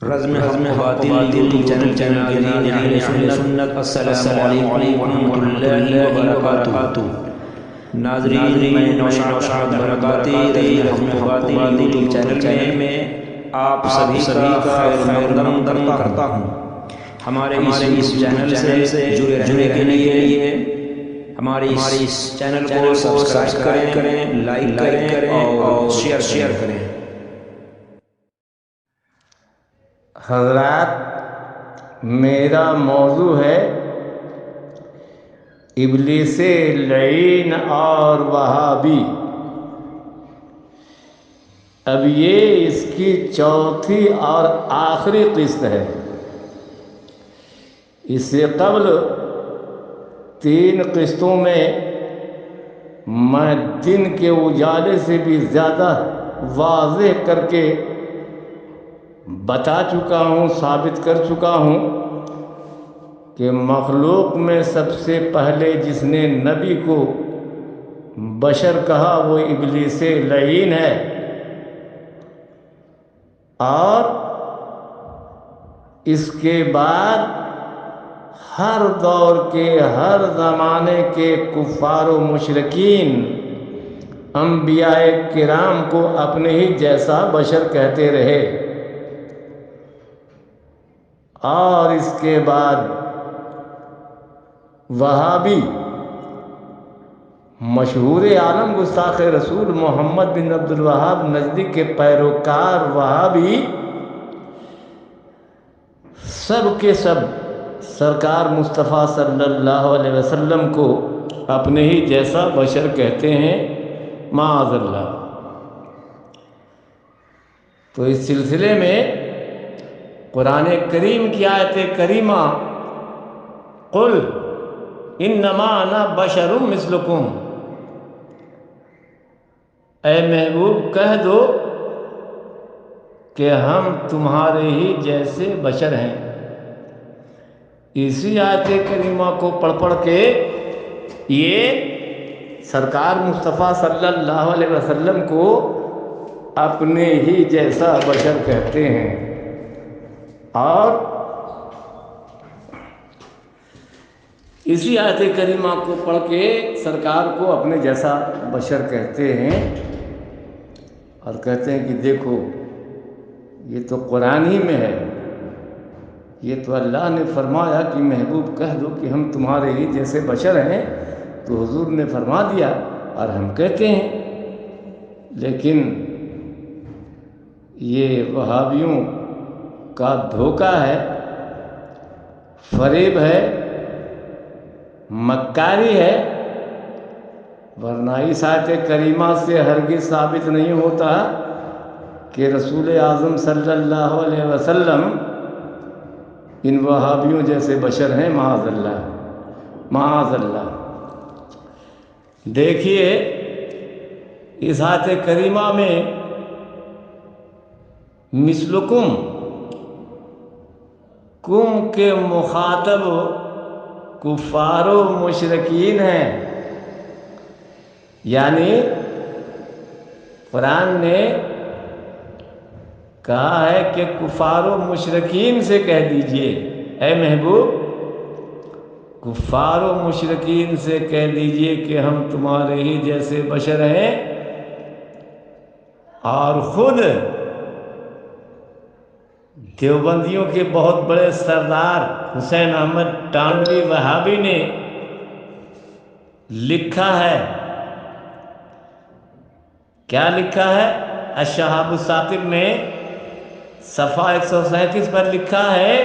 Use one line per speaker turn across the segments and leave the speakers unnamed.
رزم حق باطل YouTube channel کے ناظرین سنت السلام علیکم ورحمۃ اللہ وبرکاتہ۔ ناظرین، میں نوشاد برکاتی رزم حق باطل یوٹیوب چینل میں آپ سبھی کا خیر مقدم کرتا ہوں۔ ہمارے اس چینل سے جڑے رہنے کے لیے ہمارے اس چینل کو سبسکرائب کریں، لائک کریں اور شیئر کریں۔
حضرات، میرا موضوع ہے ابلیس لعین اور وہابی۔ اب یہ اس کی چوتھی اور آخری قسط ہے۔ اس سے قبل 3 قسطوں میں دن کے اجالے سے بھی زیادہ واضح کر کے بتا چکا ہوں، ثابت کر چکا ہوں کہ مخلوق میں سب سے پہلے جس نے نبی کو بشر کہا وہ ابلیس لعین ہے، اور اس کے بعد ہر دور کے، ہر زمانے کے کفار و مشرکین انبیاء کرام کو اپنے ہی جیسا بشر کہتے رہے، اور اس کے بعد وہابی مشہور عالم گستاخ رسول محمد بن عبد الوہاب نجدی کے پیروکار وہابی سب کے سب سرکار مصطفیٰ صلی اللہ علیہ وسلم کو اپنے ہی جیسا بشر کہتے ہیں، معاذ اللہ۔ تو اس سلسلے میں قرآن کریم کی آیت کریمہ قل انما انا بشر مثلکم، اے محبوب کہہ دو کہ ہم تمہارے ہی جیسے بشر ہیں۔ اسی آیت کریمہ کو پڑھ کے یہ سرکار مصطفیٰ صلی اللہ علیہ وسلم کو اپنے ہی جیسا بشر کہتے ہیں، اور اسی آیت کریمہ کو پڑھ کے سرکار کو اپنے جیسا بشر کہتے ہیں، اور کہتے ہیں کہ دیکھو یہ تو قرآن ہی میں ہے، یہ تو اللہ نے فرمایا کہ محبوب کہہ دو کہ ہم تمہارے ہی جیسے بشر ہیں، تو حضور نے فرما دیا اور ہم کہتے ہیں۔ لیکن یہ وہابیوں کا دھوکہ ہے، فریب ہے، مکاری ہے، ورنہ اس آیت کریمہ سے ہرگز ثابت نہیں ہوتا کہ رسول اعظم صلی اللہ علیہ وسلم ان وہابیوں جیسے بشر ہیں، معاذ اللہ، معاذ اللہ۔ دیکھیے اس آیت کریمہ میں مثلکم، کم کے مخاطب کفار و مشرکین ہیں، یعنی قرآن نے کہا ہے کہ کفار و مشرکین سے کہہ دیجئے، اے محبوب کفار و مشرکین سے کہہ دیجئے کہ ہم تمہارے ہی جیسے بشر ہیں، اور خود دیوبندیوں کے بہت بڑے سردار حسین احمد ٹانڈوی وہابی نے لکھا ہے، کیا لکھا ہے؟ الشہاب الثاقب میں صفحہ 137 پر لکھا ہے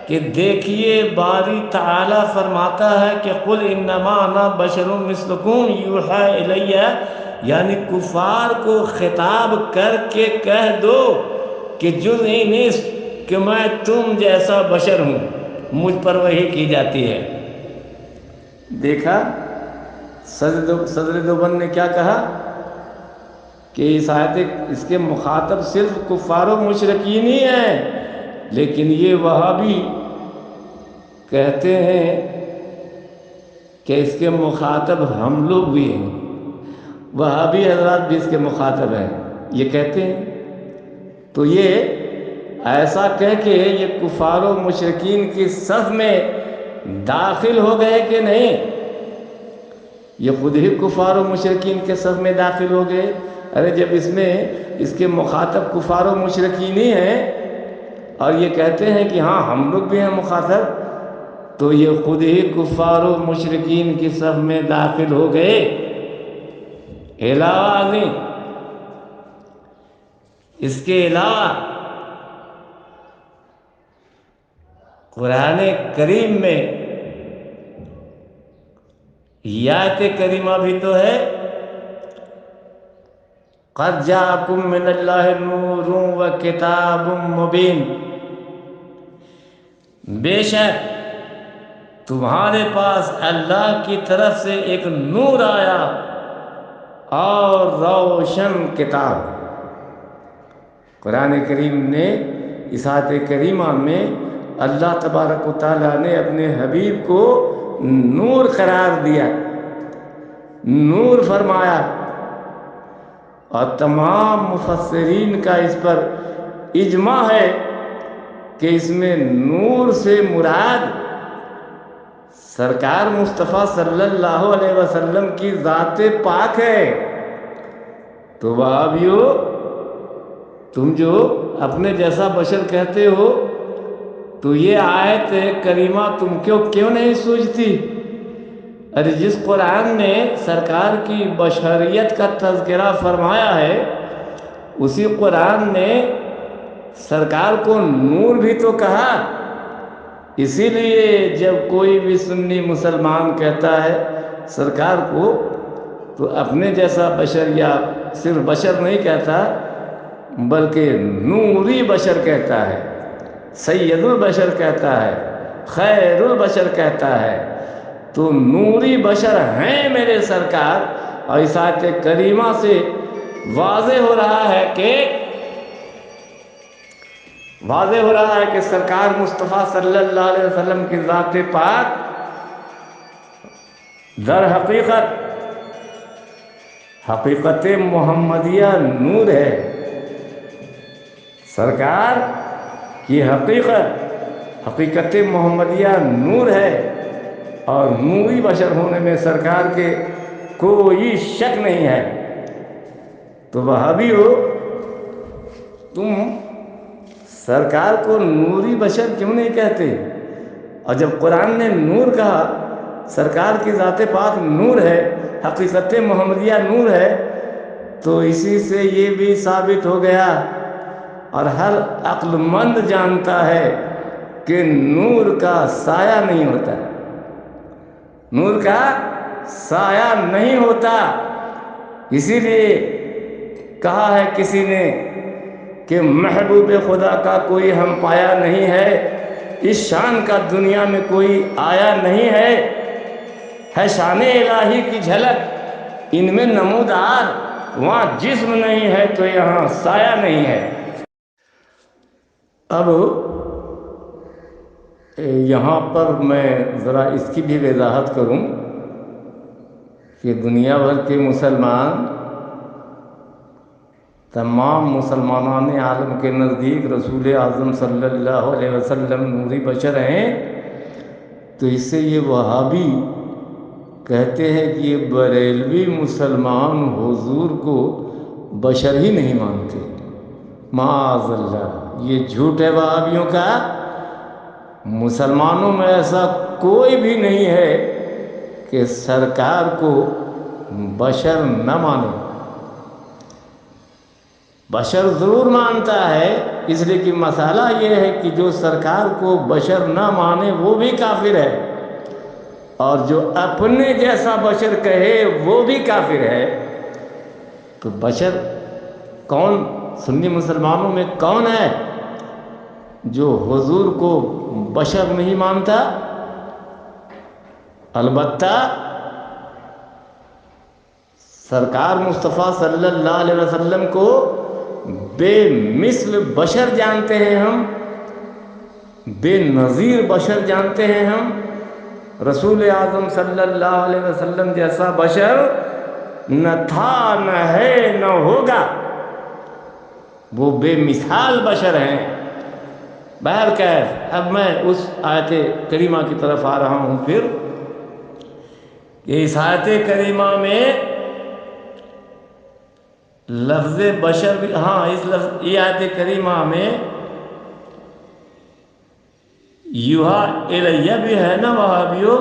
کہ دیکھیے باری تعالیٰ فرماتا ہے کہ قل انما انا بشر مثلکم یوحی الی، یعنی کفار کو خطاب کر کے کہہ دو کہ جز این است کہ میں تم جیسا بشر ہوں، مجھ پر وحی کی جاتی ہے۔ دیکھا صدر دیوبند نے کیا کہا کہ اس کے مخاطب صرف کفار و مشرکین ہی ہیں، لیکن یہ وہابی کہتے ہیں کہ اس کے مخاطب ہم لوگ بھی ہیں، وہابی حضرات بھی اس کے مخاطب ہیں، یہ کہتے ہیں۔ تو یہ ایسا کہہ کے یہ کفار و مشرکین کی صف میں داخل ہو گئے کہ نہیں؟ یہ خود ہی کفار و مشرکین کے صف میں داخل ہو گئے۔ ارے جب اس کے مخاطب کفار و مشرکین ہی ہیں اور یہ کہتے ہیں کہ ہاں ہم لوگ بھی ہیں مخاطب، تو یہ خود ہی کفار و مشرکین کی صف میں داخل ہو گئے۔ علاوہ ازیں اس کے علاوہ قرآن کریم میں یہ آیت کریمہ بھی تو ہے، قَدْ جَاءَكُم مِّنَ اللَّهِ نُورٌ وَكِتَابٌ مُّبِينٌ، بے شک تمہارے پاس اللہ کی طرف سے ایک نور آیا اور روشن کتاب۔ قرآن کریم نے اس آیت کریمہ میں اللہ تبارک و تعالیٰ نے اپنے حبیب کو نور قرار دیا، نور فرمایا، اور تمام مفسرین کا اس پر اجماع ہے کہ اس میں نور سے مراد سرکار مصطفیٰ صلی اللہ علیہ وسلم کی ذات پاک ہے۔ تو وہابیو، تم جو اپنے جیسا بشر کہتے ہو، تو یہ آیت کریمہ تم کیوں نہیں سوچتی؟ ارے جس قرآن نے سرکار کی بشریت کا تذکرہ فرمایا ہے، اسی قرآن نے سرکار کو نور بھی تو کہا۔ اسی لیے جب کوئی بھی سنی مسلمان کہتا ہے سرکار کو، تو اپنے جیسا بشر، یا صرف بشر نہیں کہتا بلکہ نوری بشر کہتا ہے، سید البشر کہتا ہے، خیر البشر کہتا ہے۔ تو نوری بشر ہیں میرے سرکار، اور اس آیت کریمہ سے واضح ہو رہا ہے کہ سرکار مصطفیٰ صلی اللہ علیہ وسلم کی ذات پاک در حقیقت محمدیہ نور ہے۔ سرکار کی حقیقت محمدیہ نور ہے، اور نوری بشر ہونے میں سرکار کے کوئی شک نہیں ہے۔ تو وہابیو، تم سرکار کو نوری بشر کیوں نہیں کہتے؟ اور جب قرآن نے نور کہا، سرکار کی ذات پاک نور ہے، حقیقت محمدیہ نور ہے، تو اسی سے یہ بھی ثابت ہو گیا، اور ہر عقل مند جانتا ہے کہ نور کا سایہ نہیں ہوتا، نور کا سایہ نہیں ہوتا۔ اسی لیے کہا ہے کسی نے کہ محبوب خدا کا کوئی ہم پایا نہیں ہے، اس شان کا دنیا میں کوئی آیا نہیں ہے شان الہی کی جھلک ان میں نمودار، وہاں جسم نہیں ہے تو یہاں سایہ نہیں ہے۔ اب یہاں پر میں ذرا اس کی بھی وضاحت کروں کہ دنیا بھر کے مسلمان، تمام مسلمانان عالم کے نزدیک رسول اعظم صلی اللہ علیہ وسلم نوری بشر ہیں، تو اس سے یہ وہابی کہتے ہیں کہ یہ بریلوی مسلمان حضور کو بشر ہی نہیں مانتے۔ معاذ اللہ، یہ جھوٹ ہے وہابیوں کا۔ مسلمانوں میں ایسا کوئی بھی نہیں ہے کہ سرکار کو بشر نہ مانے، بشر ضرور مانتا ہے، اس لیے کہ مسئلہ یہ ہے کہ جو سرکار کو بشر نہ مانے وہ بھی کافر ہے، اور جو اپنے جیسا بشر کہے وہ بھی کافر ہے۔ تو بشر کون؟ سنی مسلمانوں میں کون ہے جو حضور کو بشر نہیں مانتا؟ البتہ سرکار مصطفیٰ صلی اللہ علیہ وسلم کو بے مثل بشر جانتے ہیں ہم، بے نظیر بشر جانتے ہیں ہم۔ رسول اعظم صلی اللہ علیہ وسلم جیسا بشر نہ تھا، نہ ہے، نہ ہوگا۔ وہ بے مثال بشر ہیں، بہرکیف اب میں اس آیت کریمہ کی طرف آ رہا ہوں پھر کہ اس آیت کریمہ میں لفظ بشر بھی، ہاں اس لفظ یہ آیت کریمہ میں یوحا الیہ بھی ہے نا وہابیو،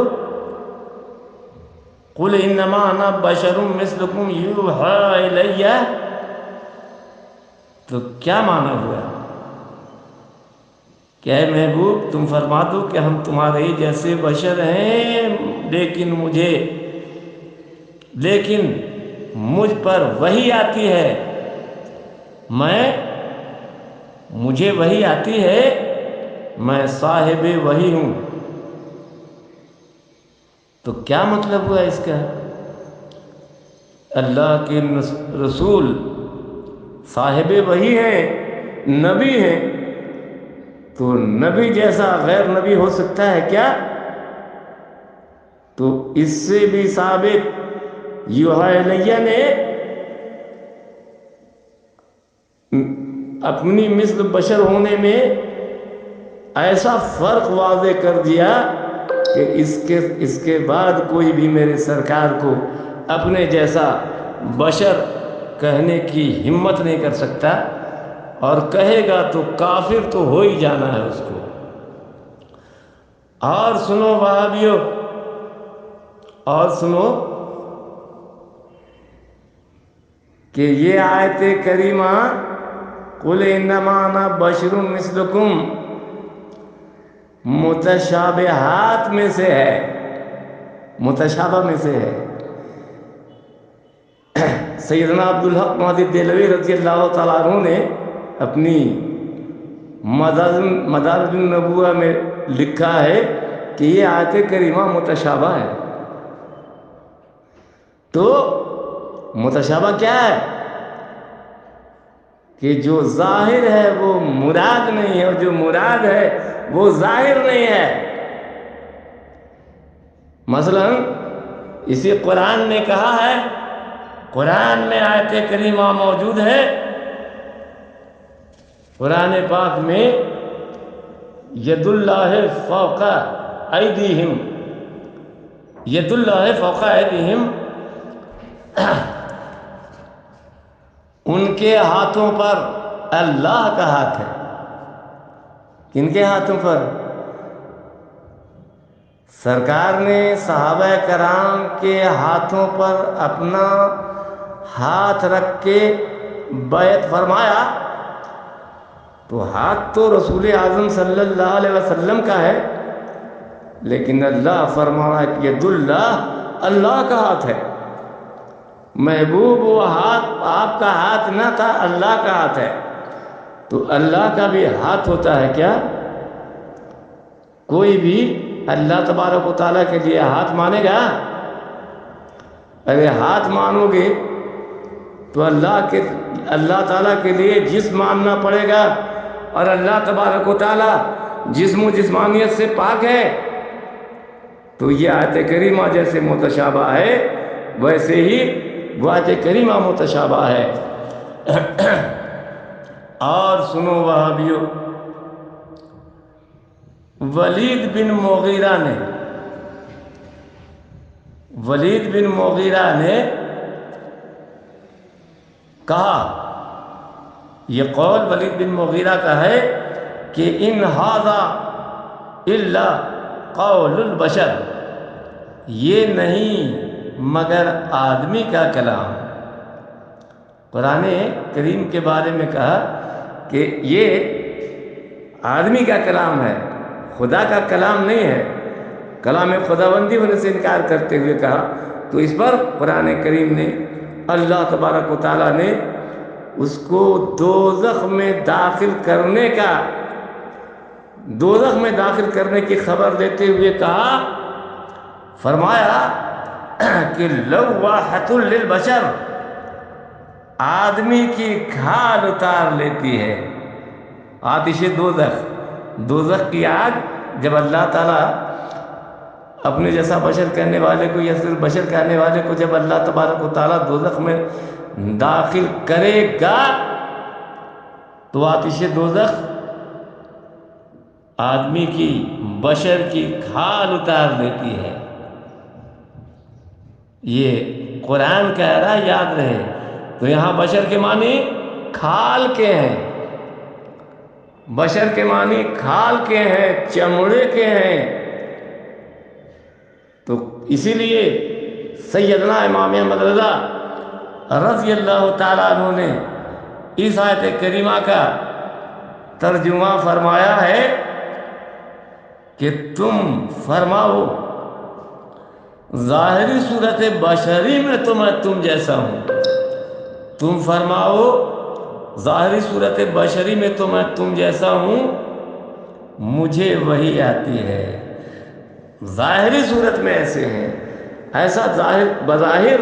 قل انما انا بشر مثلکم یوحا الیہ، تو کیا معنی ہوا کہ اے محبوب تم فرما دو کہ ہم تمہارے ہی جیسے بشر ہیں، لیکن مجھ پر وحی آتی ہے، مجھے وحی آتی ہے، میں صاحب وحی ہوں۔ تو کیا مطلب ہوا اس کا؟ اللہ کے رسول صاحب وحی ہے، نبی ہے، تو نبی جیسا غیر نبی ہو سکتا ہے کیا؟ تو اس سے بھی ثابت یوحا الیہ نے اپنی مثل بشر ہونے میں ایسا فرق واضح کر دیا کہ اس کے بعد کوئی بھی میرے سرکار کو اپنے جیسا بشر کہنے کی ہمت نہیں کر سکتا، اور کہے گا تو کافر تو ہو ہی جانا ہے اس کو۔ اور سنو وہابیو، اور سنو کہ یہ آیت کریمہ قل انما انا بشر مثلکم متشابہات میں سے ہے، متشابہ میں سے ہے۔ سیدنا عبدالحق مہدی دہلوی رضی اللہ تعالیٰ عنہ نے اپنی مدارج النبوہ میں لکھا ہے کہ یہ آیت کریمہ متشابہ ہے۔ تو متشابہ کیا ہے؟ کہ جو ظاہر ہے وہ مراد نہیں ہے، اور جو مراد ہے وہ ظاہر نہیں ہے۔ مثلا اسی قرآن نے کہا ہے، قرآن میں آیت کریمہ موجود ہے، قرآن پاک میں ید اللہ فوق ایدیہم، ید اللہ فوق ایدیہم، ان کے ہاتھوں پر اللہ کا ہاتھ ہے۔ کن کے ہاتھوں پر؟ سرکار نے صحابہ کرام کے ہاتھوں پر اپنا ہاتھ رکھ کے بیعت فرمایا، تو ہاتھ تو رسول اعظم صلی اللہ علیہ وسلم کا ہے، لیکن اللہ فرما رہا ہے کہ ید اللہ، اللہ کا ہاتھ ہے۔ محبوب وہ ہاتھ آپ کا ہاتھ نہ تھا، اللہ کا ہاتھ ہے۔ تو اللہ کا بھی ہاتھ ہوتا ہے کیا؟ کوئی بھی اللہ تبارک و تعالیٰ کے لیے ہاتھ مانے گا؟ اگر ہاتھ مانو گے تو اللہ تعالیٰ کے لیے جسم ماننا پڑے گا، اور اللہ تبارک و تعالیٰ جسم و جسمانیت سے پاک ہے۔ تو یہ آیت کریمہ جیسے متشابہ ہے، ویسے ہی وہ آیت کریمہ متشابہ ہے۔ اور سنو وہابیو، ولید بن مغیرہ نے کہا، یہ قول ولید بن مغیرہ کا ہے کہ ان ھذا الا قول البشر، یہ نہیں مگر آدمی کا کلام۔ قرآن کریم کے بارے میں کہا کہ یہ آدمی کا کلام ہے، خدا کا کلام نہیں ہے، کلام خداوندی ہونے سے انکار کرتے ہوئے کہا۔ تو اس پر قرآن کریم نے، اللہ تبارک و تعالیٰ نے اس کو دوزخ میں داخل کرنے کی خبر دیتے ہوئے کہا، فرمایا کہ لواحۃ للبشر، آدمی کی کھال اتار لیتی ہے آتش دوزخ کی آگ۔ جب اللہ تعالیٰ اپنے جیسا بشر کہنے والے کو، یا صرف بشر کہنے والے کو جب اللہ تبارک و تعالیٰ دوزخ میں داخل کرے گا، تو آتش دوزخ آدمی کی بشر کی کھال اتار دیتی ہے۔ یہ قرآن کہہ رہا ہے، یاد رہے۔ تو یہاں بشر کے معنی کھال کے ہیں، بشر کے معنی کھال کے ہیں، چمڑے کے ہیں۔ تو اسی لیے سیدنا امام احمد رضا رضی اللہ تعالیٰ عنہ نے اس آیت کریمہ کا ترجمہ فرمایا ہے کہ تم فرماؤ ظاہری صورت بشری میں تو میں تم جیسا ہوں، تم فرماؤ ظاہری صورت بشری میں تو میں تم جیسا ہوں، مجھے وہی آتی ہے۔ ظاہری صورت میں ایسے ہیں، ایسا بظاہر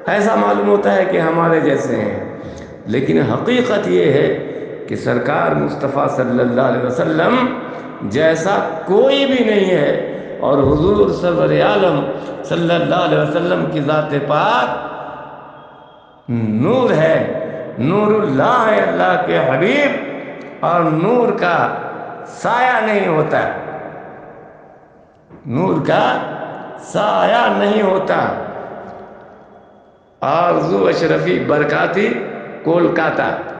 ایسا معلوم ہوتا ہے کہ ہمارے جیسے ہیں، لیکن حقیقت یہ ہے کہ سرکار مصطفیٰ صلی اللہ علیہ وسلم جیسا کوئی بھی نہیں ہے، اور حضور سرور عالم صلی اللہ علیہ وسلم کی ذات پاک نور ہے، نور اللہ ہے، اللہ کے حبیب، اور نور کا سایہ نہیں ہوتا، نور کا سایہ نہیں ہوتا۔ آرزو اشرفی برکاتی کولکاتہ۔